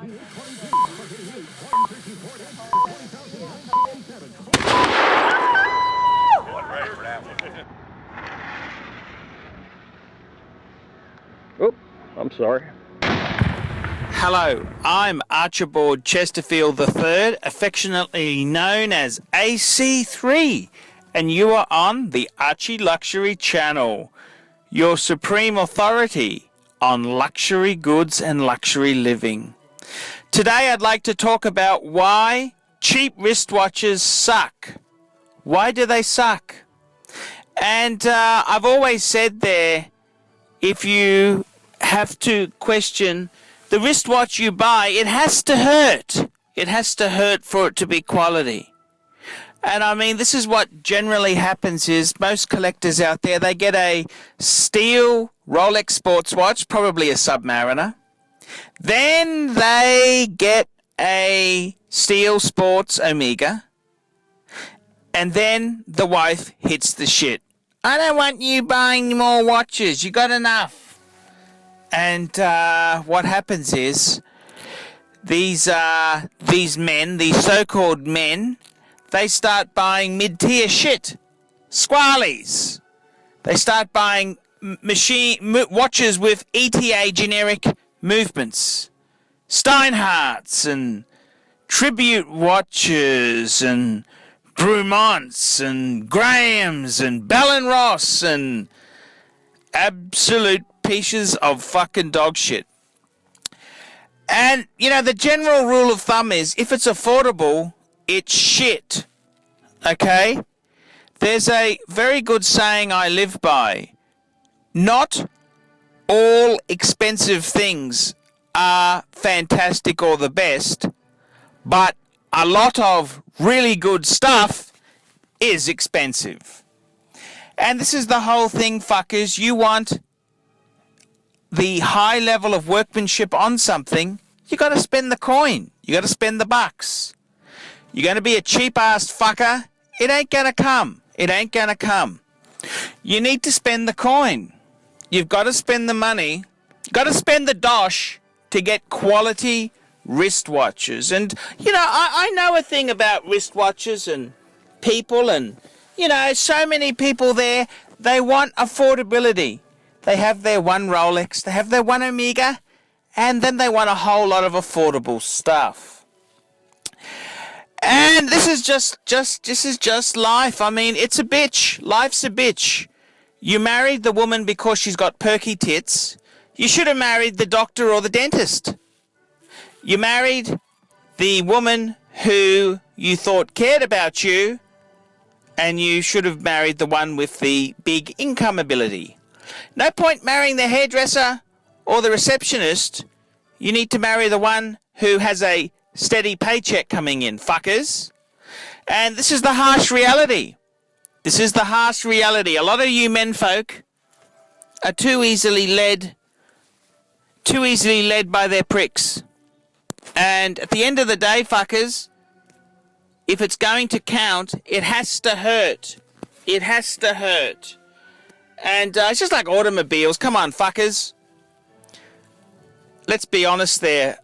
Oh, I'm sorry. Hello, I'm Archibald Chesterfield III, affectionately known as AC3, and you are on the ArchieLuxury channel, your supreme authority on luxury goods and luxury living. Today I'd like to talk about why cheap wristwatches suck. Why do they suck? And I've always said there, if you have to question the wristwatch you buy, it has to hurt. It has to hurt for it to be quality. And I mean, this is what generally happens is most collectors out there, they get a steel Rolex sports watch, probably a Submariner. Then they get a steel sports Omega. And then the wife hits the shit. I don't want you buying more watches. You got enough. And what happens is these men, these so-called men, they start buying mid-tier shit, squallies. They start buying watches with ETA generic movements, Steinhardts and tribute watches and Brumonts and Grahams and Bell & Ross and absolute pieces of fucking dog shit. And, you know, the general rule of thumb is if it's affordable, it's shit. Okay? There's a very good saying I live by. Not all expensive things are fantastic or the best, but a lot of really good stuff is expensive. And this is the whole thing, fuckers. You want the high level of workmanship on something, you got to spend the coin. You got to spend the bucks. You're going to be a cheap-ass fucker, it ain't going to come. It ain't going to come. You need to spend the coin. You've got to spend the money. You've got to spend the dosh to get quality wristwatches. And, you know, I know a thing about wristwatches and people and, you know, so many people there, they want affordability. They have their one Rolex, they have their one Omega, and then they want a whole lot of affordable stuff. And this is just life. I mean, it's a bitch. Life's a bitch. You married the woman because she's got perky tits. You should have married the doctor or the dentist. You married the woman who you thought cared about you, and you should have married the one with the big income ability. No point marrying the hairdresser or the receptionist. You need to marry the one who has a steady paycheck coming in, fuckers. And this is the harsh reality. This is the harsh reality. A lot of you menfolk are too easily led by their pricks. And at the end of the day, fuckers, if it's going to count, it has to hurt. It has to hurt. And it's just like automobiles. Come on, fuckers. Let's be honest there.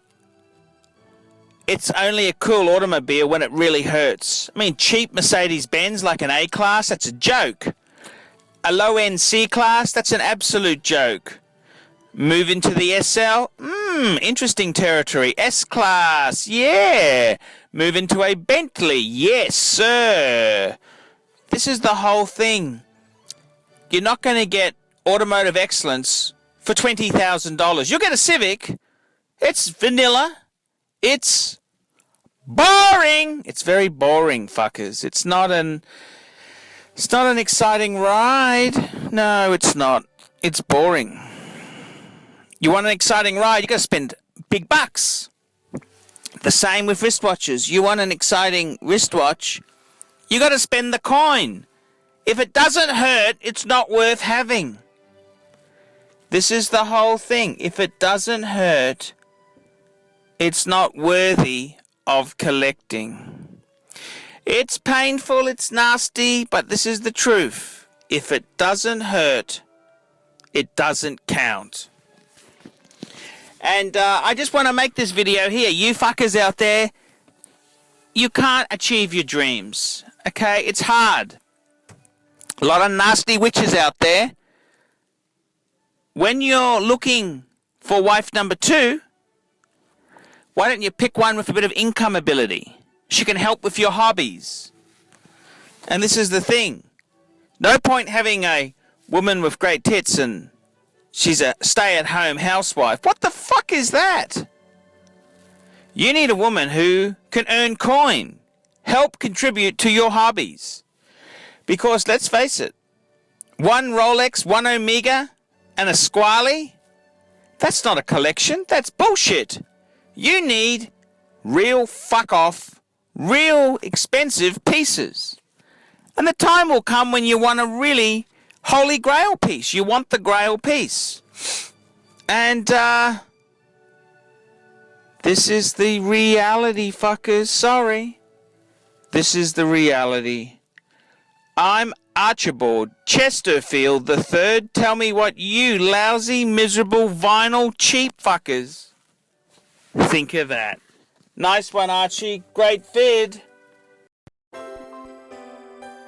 It's only a cool automobile when it really hurts. I mean, cheap Mercedes-Benz like an A-Class, that's a joke. A low-end C-Class, that's an absolute joke. Move into the SL? Interesting territory. S-Class, yeah. Move into a Bentley, yes, sir. This is the whole thing. You're not going to get automotive excellence for $20,000. You'll get a Civic. It's vanilla. It's boring. It's very boring, fuckers. It's not an exciting ride. No, it's not. It's boring. You want an exciting ride, you got to spend big bucks. The same with wristwatches. You want an exciting wristwatch, you got to spend the coin. If it doesn't hurt, it's not worth having. This is the whole thing. If it doesn't hurt, it's not worthy of collecting. It's painful, it's nasty, but this is the truth. If it doesn't hurt, it doesn't count. And I just want to make this video here. You fuckers out there, you can't achieve your dreams, okay? It's hard. A lot of nasty witches out there. When you're looking for wife number 2, why don't you pick one with a bit of income ability? She can help with your hobbies. And this is the thing. No point having a woman with great tits and she's a stay-at-home housewife. What the fuck is that? You need a woman who can earn coin, help contribute to your hobbies. Because let's face it, one Rolex, one Omega, and a Squally, that's not a collection, that's bullshit. You need real fuck-off, real expensive pieces. And the time will come when you want a really holy grail piece. You want the grail piece. And this is the reality, fuckers. Sorry. This is the reality. I'm Archibald Chesterfield III. Tell me what you lousy, miserable, vinyl, cheap fuckers think of that. Nice one, Archie. Great vid.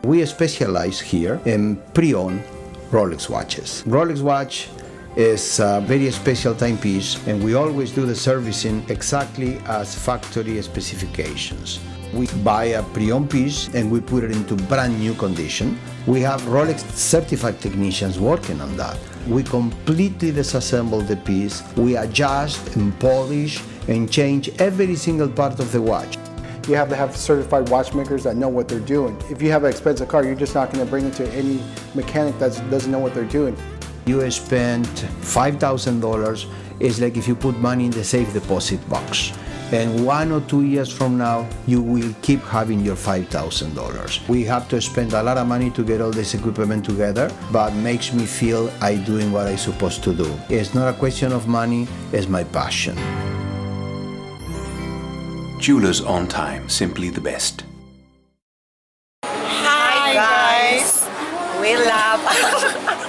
We specialize here in pre-owned Rolex watches. Rolex watch is a very special timepiece, and we always do the servicing exactly as factory specifications. We buy a pre-owned piece and we put it into brand new condition. We have Rolex certified technicians working on that. We completely disassemble the piece. We adjust and polish and change every single part of the watch. You have to have certified watchmakers that know what they're doing. If you have an expensive car, you're just not going to bring it to any mechanic that doesn't know what they're doing. You spend $5,000, it's like if you put money in the safe deposit box. And 1 or 2 years from now, you will keep having your $5,000. We have to spend a lot of money to get all this equipment together, but makes me feel I'm doing what I'm supposed to do. It's not a question of money, it's my passion. Jewelers on time, simply the best. Hi guys, we love